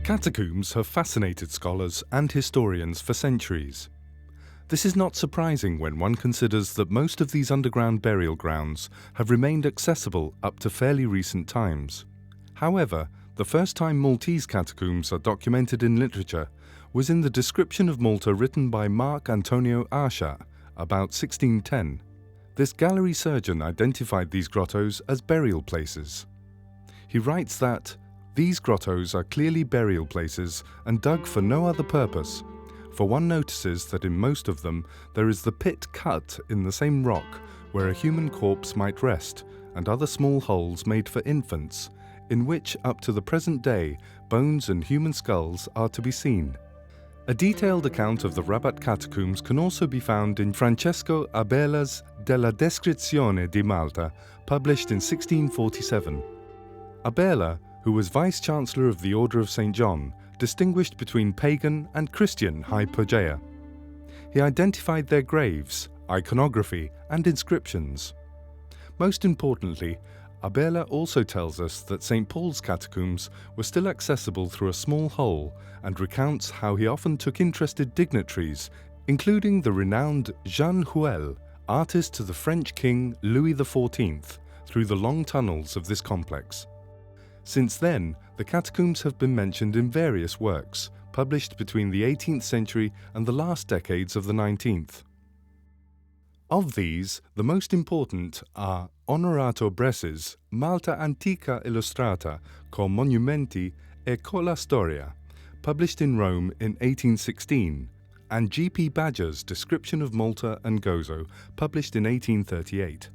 Catacombs have fascinated scholars and historians for centuries. This is not surprising when one considers that most of these underground burial grounds have remained accessible up to fairly recent times. However, the first time Maltese catacombs are documented in literature was in the description of Malta written by Marc Antonio Archat about 1610. This gallery surgeon identified these grottos as burial places. He writes that these grottos are clearly burial places and dug for no other purpose, for one notices that in most of them there is the pit cut in the same rock where a human corpse might rest, and other small holes made for infants, in which up to the present day bones and human skulls are to be seen. A detailed account of the Rabat catacombs can also be found in Francesco Abella's Della Descrizione di Malta, published in 1647. Abella, who was Vice-Chancellor of the Order of St. John, distinguished between pagan and Christian hypogeia. He identified their graves, iconography, and inscriptions. Most importantly, Abella also tells us that St. Paul's catacombs were still accessible through a small hole and recounts how he often took interested dignitaries, including the renowned Jean Houel, artist to the French King Louis XIV, through the long tunnels of this complex. Since then, the catacombs have been mentioned in various works, published between the 18th century and the last decades of the 19th. Of these, the most important are Onorato Bresci's Malta Antica Illustrata con Monumenti e con la Storia, published in Rome in 1816, and G.P. Badger's Description of Malta and Gozo, published in 1838.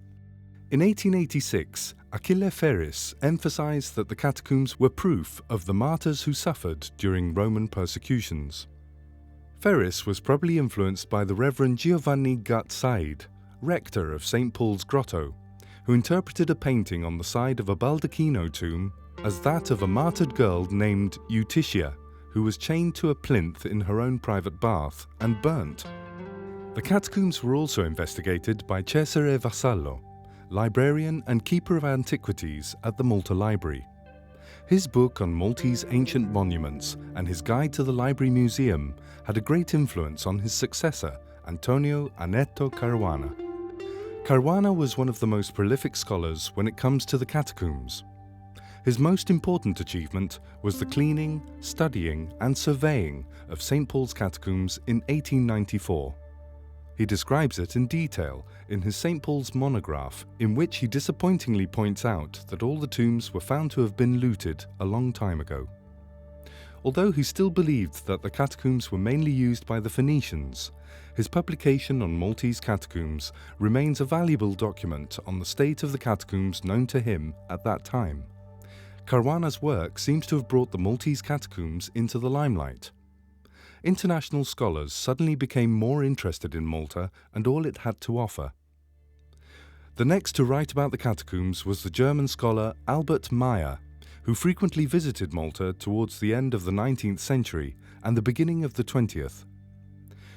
In 1886, Achille Ferris emphasized that the catacombs were proof of the martyrs who suffered during Roman persecutions. Ferris was probably influenced by the Reverend Giovanni Gut Said, rector of St. Paul's Grotto, who interpreted a painting on the side of a baldacchino tomb as that of a martyred girl named Eutychia, who was chained to a plinth in her own private bath and burnt. The catacombs were also investigated by Cesare Vassallo, librarian and keeper of antiquities at the Malta Library. His book on Maltese ancient monuments and his guide to the Library Museum had a great influence on his successor, Antonio Anetto Caruana. Caruana was one of the most prolific scholars when it comes to the catacombs. His most important achievement was the cleaning, studying and surveying of St. Paul's catacombs in 1894. He describes it in detail in his St. Paul's monograph, in which he disappointingly points out that all the tombs were found to have been looted a long time ago. Although he still believed that the catacombs were mainly used by the Phoenicians, his publication on Maltese catacombs remains a valuable document on the state of the catacombs known to him at that time. Caruana's work seems to have brought the Maltese catacombs into the limelight. International scholars suddenly became more interested in Malta and all it had to offer. The next to write about the catacombs was the German scholar Albert Meyer, who frequently visited Malta towards the end of the 19th century and the beginning of the 20th.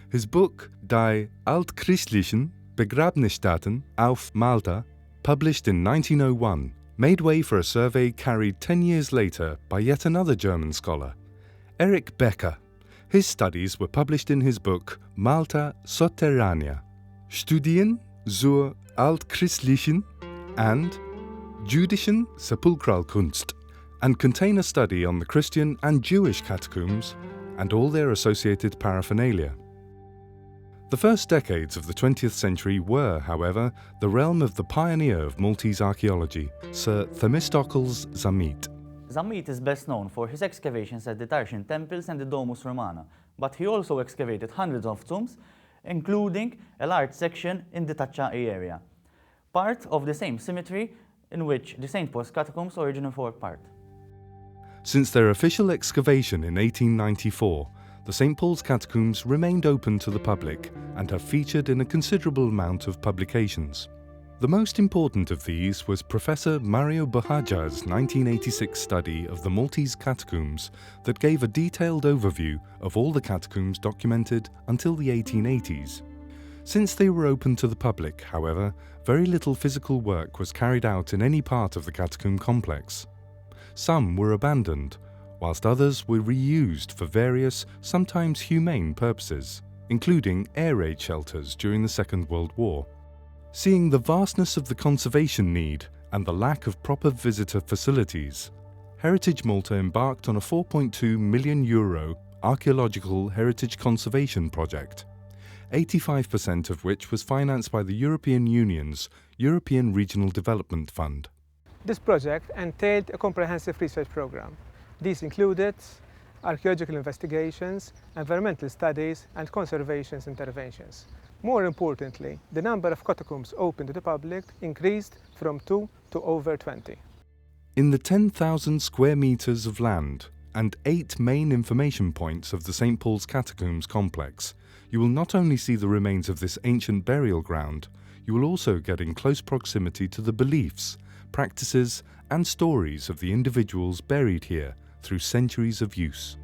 His book Die altchristlichen Begrabnisstätten auf Malta, published in 1901, made way for a survey carried 10 years later by yet another German scholar, Erich Becker. His studies were published in his book Malta Sotterranea, Studien zur altchristlichen and jüdischen Sepulkralkunst, and contain a study on the Christian and Jewish catacombs and all their associated paraphernalia. The first decades of the 20th century were, however, the realm of the pioneer of Maltese archaeology, Sir Themistocles Zammit. Zammit is best known for his excavations at the Tarshian temples and the Domus Romana, but he also excavated hundreds of tombs, including a large section in the Tacciai area, part of the same cemetery in which the St. Paul's catacombs originally formed part. Since their official excavation in 1894, the St. Paul's catacombs remained open to the public and have featured in a considerable amount of publications. The most important of these was Professor Mario Bohaja's 1986 study of the Maltese catacombs that gave a detailed overview of all the catacombs documented until the 1880s. Since they were open to the public, however, very little physical work was carried out in any part of the catacomb complex. Some were abandoned, whilst others were reused for various, sometimes humane purposes, including air raid shelters during the Second World War. Seeing the vastness of the conservation need and the lack of proper visitor facilities, Heritage Malta embarked on a €4.2 million archaeological heritage conservation project, 85% of which was financed by the European Union's European Regional Development Fund. This project entailed a comprehensive research program. These included archaeological investigations, environmental studies, and conservation interventions. More importantly, the number of catacombs open to the public increased from 2 to over 20. In the 10,000 square metres of land and 8 main information points of the St. Paul's Catacombs complex, you will not only see the remains of this ancient burial ground, you will also get in close proximity to the beliefs, practices and stories of the individuals buried here through centuries of use.